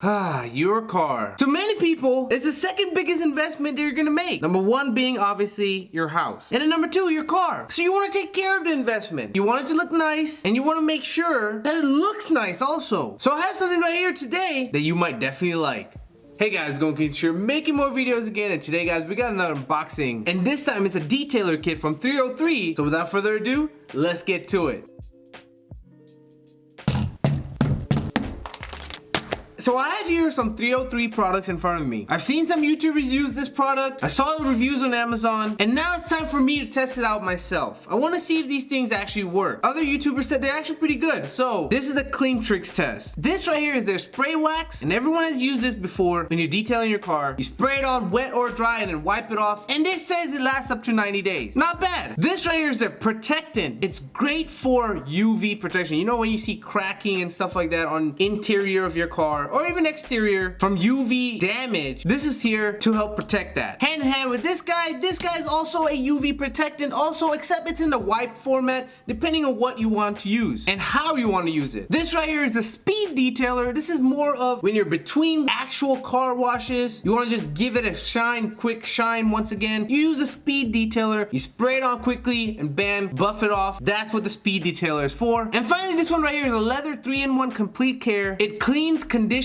Your car. To many people, it's the second biggest investment that you're gonna make. Number one being obviously your house. And then number two, your car. So you wanna take care of the investment. You want it to look nice and you wanna make sure that it looks nice also. So I have something right here today that you might definitely like. Hey guys, it's KLEANTRIX, making more videos again, and today guys, we got another unboxing. And this time it's a detailer kit from 303. So without further ado, let's get to it. So I have here some 303 products in front of me. I've seen some YouTubers use this product. I saw the reviews on Amazon, and now it's time for me to test it out myself. I want to see if these things actually work. Other YouTubers said they're actually pretty good. So this is the KLEANTRIX test. This right here is their spray wax, and everyone has used this before when you're detailing your car. You spray it on wet or dry and then wipe it off, and this says it lasts up to 90 days. Not bad. This right here is their Protectant. It's great for UV protection. You know when you see cracking and stuff like that on interior of your car, or even exterior from UV damage, this is here to help protect that. Hand in hand with this guy is also a UV protectant also, except it's in the wipe format depending on what you want to use and how you want to use it. This right here is a speed detailer. This is more of when you're between actual car washes, you want to just give it a shine, quick shine once again. You use a speed detailer, you spray it on quickly and bam, buff it off. That's what the speed detailer is for. And finally, this one right here is a leather 3-in-1 complete care. It cleans, conditions,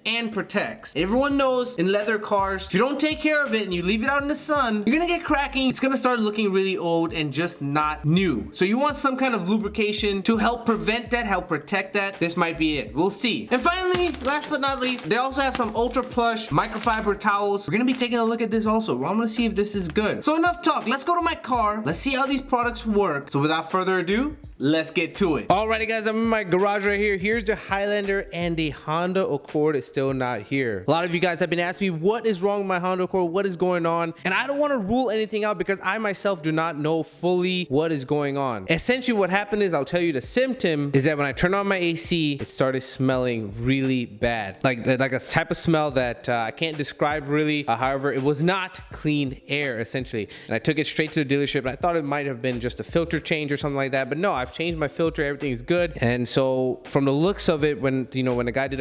and protects. Everyone knows in leather cars, if you don't take care of it and you leave it out in the sun, you're gonna get cracking. It's gonna start looking really old and just not new. So you want some kind of lubrication to help prevent that, help protect that. This might be it. We'll see. And finally, last but not least, they also have some ultra plush microfiber towels. We're gonna be taking a look at this also. I'm gonna see if this is good. So enough talk. Let's go to my car. Let's see how these products work. So without further ado, let's get to it. Alrighty guys, I'm in my garage right here. Here's the Highlander, and the Honda Accord is still not here. A lot of you guys have been asking me what is wrong with my Honda Accord, what is going on, and I don't want to rule anything out because I myself do not know fully what is going on. Essentially what happened is, I'll tell you the symptom is that when I turned on my AC, it started smelling really bad. Like a type of smell that I can't describe really. However, it was not clean air essentially. And I took it straight to the dealership and I thought it might have been just a filter change or something like that, but no, I've changed my filter, everything is good. And so from the looks of it, when the guy did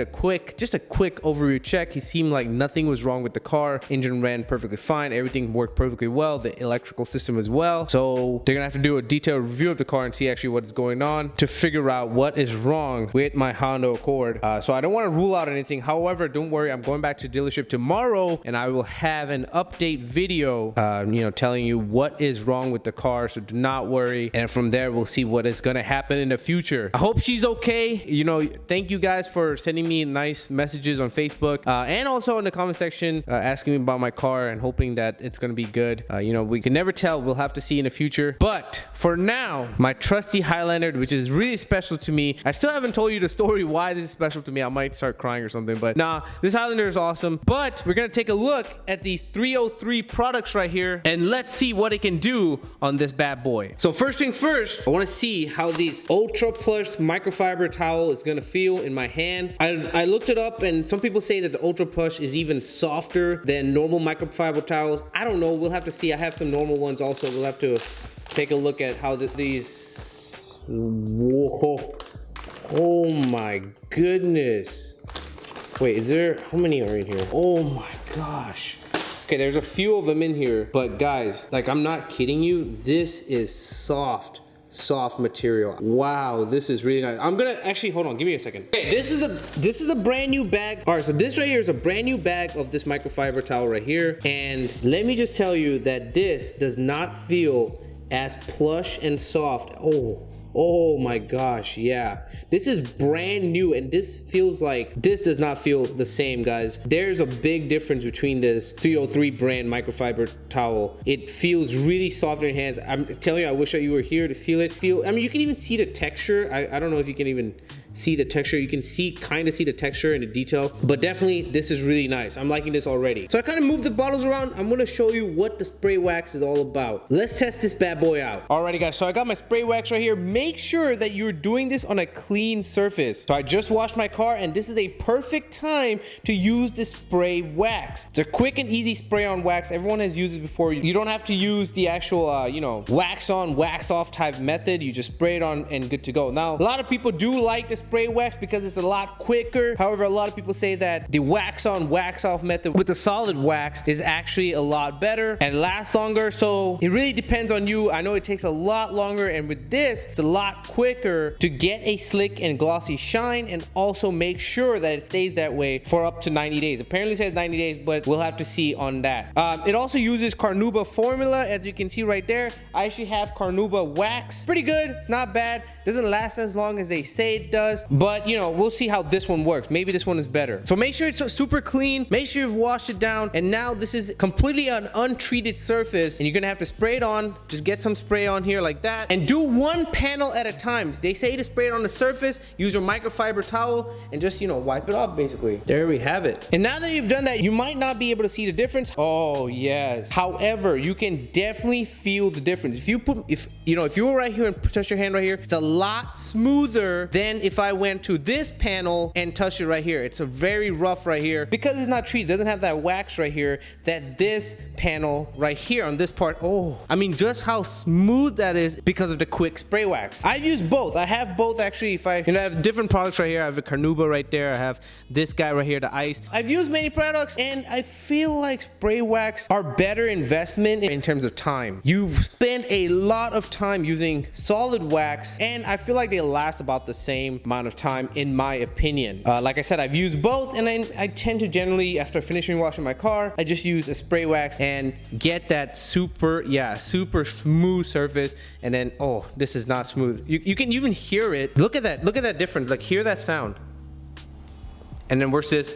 just a quick overview check, he seemed like nothing was wrong with the car. Engine ran perfectly fine, everything worked perfectly well, the electrical system as well. So they're gonna have to do a detailed review of the car and see actually what is going on to figure out what is wrong with my Honda Accord. So I don't want to rule out anything. However, don't worry, I'm going back to the dealership tomorrow and I will have an update video telling you what is wrong with the car, so do not worry. And from there we'll see what is gonna happen in the future. I hope she's okay. Thank you guys for sending me nice messages on Facebook and also in the comment section asking me about my car and hoping that it's gonna be good. We can never tell. We'll have to see in the future. But for now, my trusty Highlander, which is really special to me. I still haven't told you the story why this is special to me. I might start crying or something, but nah, this Highlander is awesome. But we're gonna take a look at these 303 products right here and let's see what it can do on this bad boy. So first things first, I want to see how these ultra plush microfiber towel is gonna feel in my hands. I looked it up and some people say that the ultra plush is even softer than normal microfiber towels. I don't know, we'll have to see. I have some normal ones also. We'll have to take a look at how these. Whoa, oh my goodness. Wait, how many are in here? Oh my gosh. Okay, there's a few of them in here, but guys, like, I'm not kidding you, this is soft material. Wow, this is really nice. I'm gonna actually, hold on, give me a second. Okay, this is a brand new bag. All right, so this right here is a brand new bag of this microfiber towel right here, and let me just tell you that this does not feel as plush and soft. Oh my gosh, yeah. This is brand new and this feels like, this does not feel the same, guys. There's a big difference between this 303 brand microfiber towel. It feels really soft in your hands. I'm telling you, I wish that you were here to feel it. I mean, you can even see the texture. I don't know if you can even see the texture. You can kind of see the texture and the detail, but definitely this is really nice. I'm liking this already. So I kind of moved the bottles around. I'm gonna show you what the spray wax is all about. Let's test this bad boy out. Alrighty guys, so I got my spray wax right here. Make sure that you're doing this on a clean surface. So I just washed my car and this is a perfect time to use the spray wax. It's a quick and easy spray on wax. Everyone has used it before. You don't have to use the actual wax on, wax off type method. You just spray it on and good to go. Now, a lot of people do like this spray wax because it's a lot quicker. However, a lot of people say that the wax on wax off method with the solid wax is actually a lot better and lasts longer. So it really depends on you. I know it takes a lot longer, and with this it's a lot quicker to get a slick and glossy shine, and also make sure that it stays that way for up to 90 days. Apparently it says 90 days, but we'll have to see on that. It also uses Carnauba formula, as you can see right there. I actually have Carnauba wax. Pretty good, it's not bad. Doesn't last as long as they say it does, but you know, we'll see how this one works. Maybe this one is better. So make sure it's super clean, make sure you've washed it down, and now this is completely an untreated surface, and you're gonna have to spray it on. Just get some spray on here like that, and do one panel at a time. They say to spray it on the surface, use your microfiber towel, and just, you know, wipe it off basically. There we have it. And now that you've done that, you might not be able to see the difference. Oh yes. However, you can definitely feel the difference. If you were right here and touch your hand right here, it's a lot smoother than if I went to this panel and touched it right here. It's a very rough right here because it's not treated. It doesn't have that wax right here that this panel right here on this part. Oh, I mean, just how smooth that is because of the quick spray wax. I've used both. I have both actually. If I have different products right here. I have a Carnauba right there. I have this guy right here, the ice. I've used many products, and I feel like spray wax are better investment in terms of time. You spend a lot of time using solid wax, and I feel like they last about the same amount of time in my opinion. Like I said, I've used both, and I tend to generally, after finishing washing my car, I just use a spray wax and get that super smooth surface. And then, oh, this is not smooth. You can even hear it. Look at that difference. Like, hear that sound. And then versus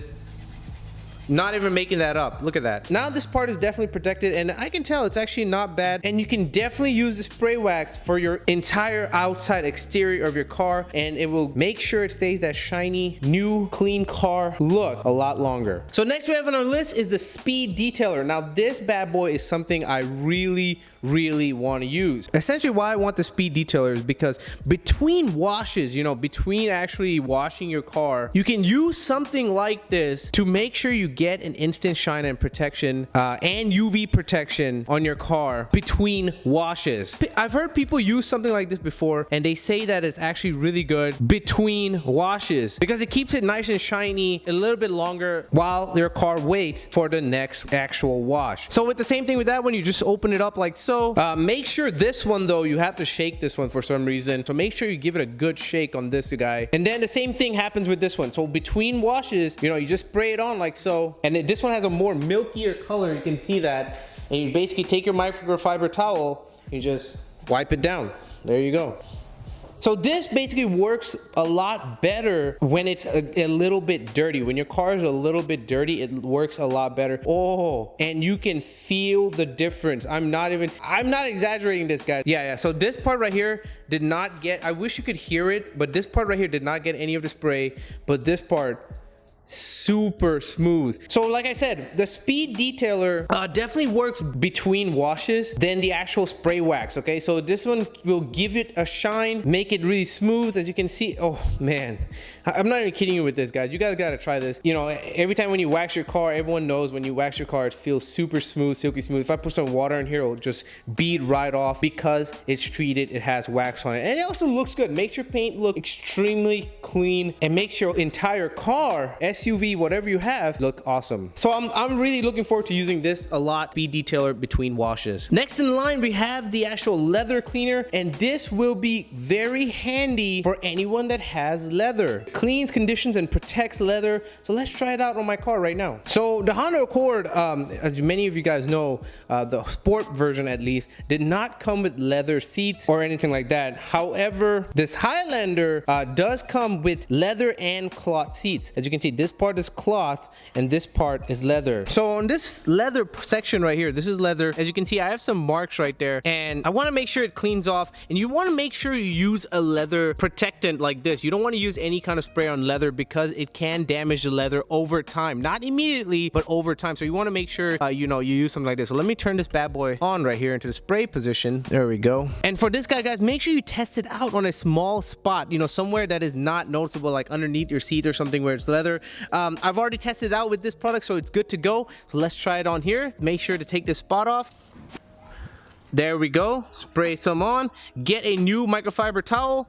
not even making that up. Look at that. Now this part is definitely protected, and I can tell it's actually not bad. And you can definitely use the spray wax for your entire outside exterior of your car, and it will make sure it stays that shiny, new, clean car look a lot longer. So next we have on our list is the speed detailer. Now this bad boy is something I really want to use. Essentially why I want the speed detailer is because between washes, you know, between actually washing your car, you can use something like this to make sure you get an instant shine and protection and UV protection on your car between washes. I've heard people use something like this before, and they say that it's actually really good between washes because it keeps it nice and shiny a little bit longer while your car waits for the next actual wash. So with the same thing with that one, you just open it up like so. Make sure this one though, you have to shake this one for some reason, so make sure you give it a good shake on this guy. And then the same thing happens with this one. So between washes, you know, you just spray it on like so, and this one has a more milkier color, you can see that. And you basically take your microfiber towel, you just wipe it down. There you go. So this basically works a lot better when it's a little bit dirty. When your car is a little bit dirty, it works a lot better. Oh, and you can feel the difference. I'm not exaggerating this, guys. Yeah. So this part right here did not get, I wish you could hear it, but this part right here did not get any of the spray, but this part, super smooth. So like I said, the speed detailer definitely works between washes than the actual spray wax. Okay, so this one will give it a shine, make it really smooth, as you can see. Oh man, I'm not even kidding you with this, guys. You guys gotta try this. You know, every time when you wax your car, everyone knows when you wax your car, it feels super smooth, silky smooth. If I put some water in here, it'll just bead right off because it's treated, it has wax on it, and it also looks good. Makes your paint look extremely clean and makes your entire car, SUV, whatever you have, look awesome. So I'm really looking forward to using this a lot. Speed detailer between washes. Next in line, we have the actual leather cleaner, and this will be very handy for anyone that has leather. Cleans, conditions, and protects leather. So let's try it out on my car right now. So the Honda Accord, as many of you guys know, the sport version at least, did not come with leather seats or anything like that. However, this Highlander does come with leather and cloth seats. As you can see, this part is cloth and this part is leather. So on this leather section right here, this is leather. As you can see, I have some marks right there, and I want to make sure it cleans off. And you want to make sure you use a leather protectant like this. You don't want to use any kind of spray on leather because it can damage the leather over time, not immediately, but over time. So you want to make sure you use something like this. So let me turn this bad boy on right here into the spray position. There we go. And for this guy, guys, make sure you test it out on a small spot, somewhere that is not noticeable, like underneath your seat or something where it's leather. I've already tested it out with this product, so it's good to go. So let's try it on here. Make sure to take this spot off. There we go. Spray some on. Get a new microfiber towel.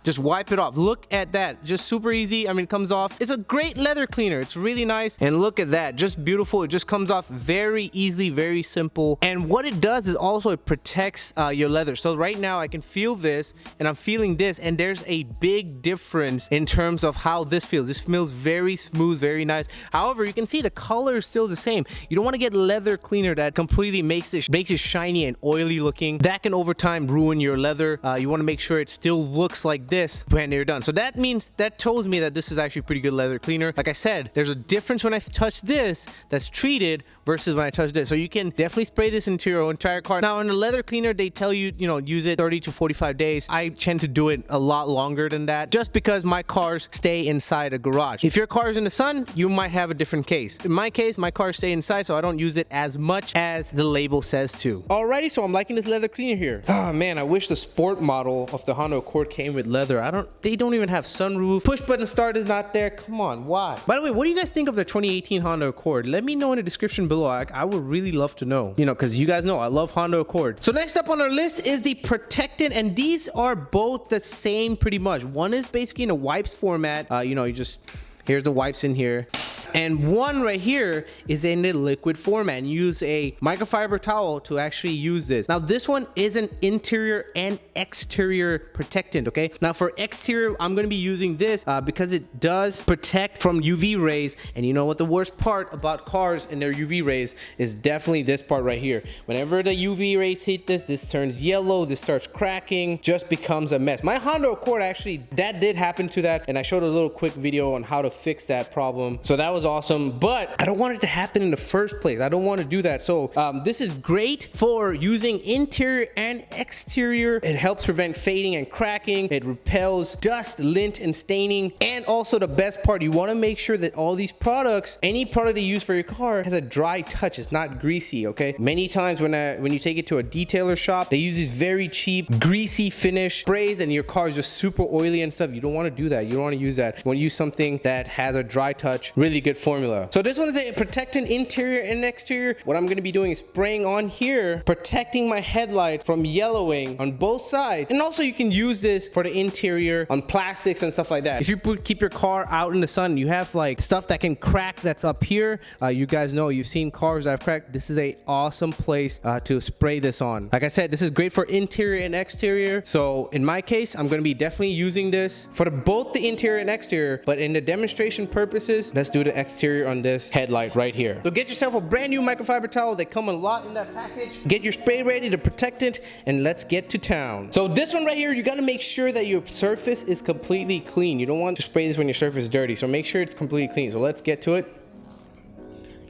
just wipe it off. Look at that, just super easy. I mean, it comes off. It's a great leather cleaner. It's really nice. And look at that, just beautiful. It just comes off very easily, very simple. And what it does is also it protects your leather. So right now I can feel this and I'm feeling this, and there's a big difference in terms of how this feels. This feels very smooth, very nice. However, you can see the color is still the same. You don't want to get leather cleaner that completely makes it shiny and oily looking. That can over time ruin your leather. You want to make sure it still looks like this when you're done. So that means, that tells me that this is actually pretty good leather cleaner. Like I said, there's a difference when I touch this that's treated versus when I touch this. So you can definitely spray this into your entire car. Now in the leather cleaner, they tell you, use it 30 to 45 days. I tend to do it a lot longer than that just because my cars stay inside a garage. If your car is in the sun, you might have a different case. In my case, my cars stay inside, so I don't use it as much as the label says to. Alrighty, so I'm liking this leather cleaner here. Oh man, I wish the sport model of the Honda Accord came with leather. They don't even have sunroof. Push button start is not there. Come on, why? By the way, what do you guys think of the 2018 Honda Accord? Let me know in the description below. I would really love to know, because you guys know I love Honda Accord. So next up on our list is the Protectant, and these are both the same pretty much. One is basically in a wipes format. Here's the wipes in here. And one right here is in the liquid format. And use a microfiber towel to actually use this. Now this one is an interior and exterior protectant, okay? Now for exterior, I'm gonna be using this because it does protect from UV rays. And you know what the worst part about cars and their UV rays is? Definitely this part right here. Whenever the UV rays hit this turns yellow, this starts cracking, just becomes a mess. My Honda Accord actually, that did happen to that. And I showed a little quick video on how to fix that problem. So that was awesome, but I don't want it to happen in the first place. I don't want to do that. So this is great for using interior and exterior. It helps prevent fading and cracking. It repels dust, lint, and staining. And also the best part, you want to make sure that all these products, any product you use for your car, has a dry touch. It's not greasy, okay? Many times when you take it to a detailer shop, they use these very cheap, greasy finish sprays and your car is just super oily and stuff. You don't want to do that. You don't want to use that. You want to use something that has a dry touch. Really good formula. So this one is a protectant interior and exterior. What I'm going to be doing is spraying on here, protecting my headlight from yellowing on both sides. And also you can use this for the interior on plastics and stuff like that. If you keep your car out in the sun, you have like stuff that can crack that's up here. You guys know, you've seen cars that have cracked. This is a awesome place to spray this on. Like I said, this is great for interior and exterior. So in my case, I'm going to be definitely using this for both the interior and exterior, but in the demonstration purposes, let's do the exterior on this headlight right here. So get yourself a brand new microfiber towel. They come a lot in that package. Get your spray ready, the Protectant, and let's get to town. So this one right here, you got to make sure that your surface is completely clean. You don't want to spray this when your surface is dirty. So make sure it's completely clean. So let's get to it.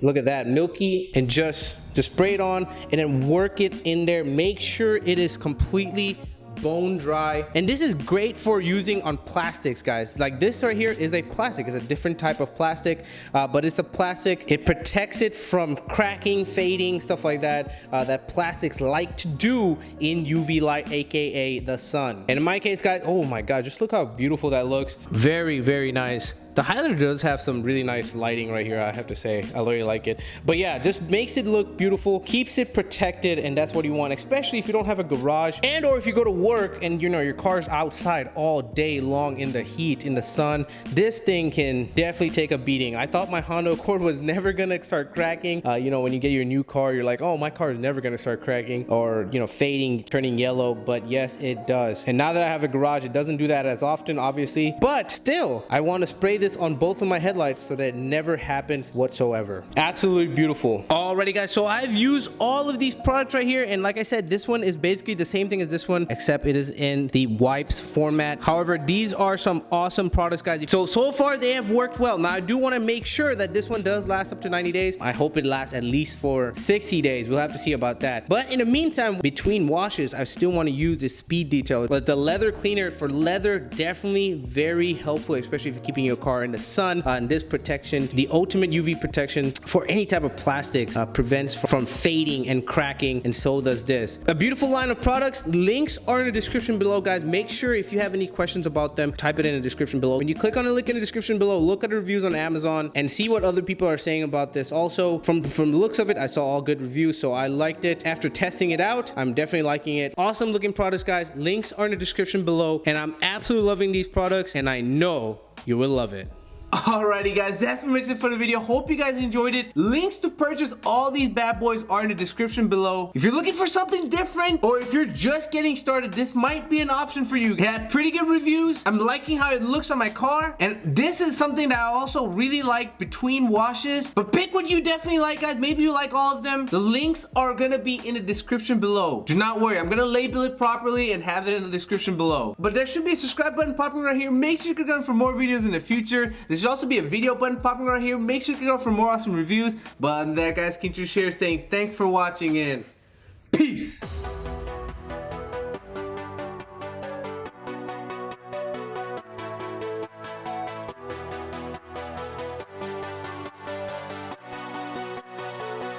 Look at that, milky, and just spray it on and then work it in there. Make sure it is completely bone dry. And this is great for using on plastics, guys. Like this right here is a plastic. It's a different type of plastic, but it's a plastic. It protects it from cracking, fading, stuff like that, that plastics like to do in UV light, aka the sun. And in my case, guys, oh my god, just look how beautiful that looks. Very, very nice. The highlighter does have some really nice lighting right here, I have to say. I really like it. But yeah, just makes it look beautiful, keeps it protected, and that's what you want, especially if you don't have a garage and or if you go to work and your car's outside all day long in the heat, in the sun. This thing can definitely take a beating. I thought my Honda Accord was never gonna start cracking. When you get your new car, you're like, oh, my car is never gonna start cracking or fading, turning yellow, but yes, it does. And now that I have a garage, it doesn't do that as often, obviously, but still, I want to spray this on both of my headlights so that it never happens whatsoever. Absolutely beautiful. Alrighty guys, so I've used all of these products right here, and like I said, this one is basically the same thing as this one, except it is in the wipes format. However, these are some awesome products, guys. So far they have worked well. Now I do want to make sure that this one does last up to 90 days. I hope it lasts at least for 60 days. We'll have to see about that. But in the meantime, between washes, I still want to use this speed detail. But the leather cleaner for leather, definitely very helpful, especially if you're keeping your car car in the sun. And this protection, the ultimate UV protection for any type of plastics, prevents from fading and cracking, and so does this. A beautiful line of products. Links are in the description below, guys. Make sure if you have any questions about them, type it in the description below. When you click on the link in the description below, look at the reviews on Amazon and see what other people are saying about this. Also, from the looks of it, I saw all good reviews, so I liked it. After testing it out, I'm definitely liking it. Awesome looking products, guys. Links are in the description below, and I'm absolutely loving these products, and I know you will love it. Alrighty guys, that's pretty much it for the video. Hope you guys enjoyed it. Links to purchase all these bad boys are in the description below. If you're looking for something different, or if you're just getting started, this might be an option for you. It had pretty good reviews. I'm liking how it looks on my car, and this is something that I also really like between washes. But pick what you definitely like, guys. Maybe you like all of them. The links are gonna be in the description below. Do not worry, I'm gonna label it properly and have it in the description below. But there should be a subscribe button popping right here. Make sure you click on for more videos in the future. There should also be a video button popping right here. Make sure you click on for more awesome reviews. But other than that, guys, KLEANTRIX saying thanks for watching and peace.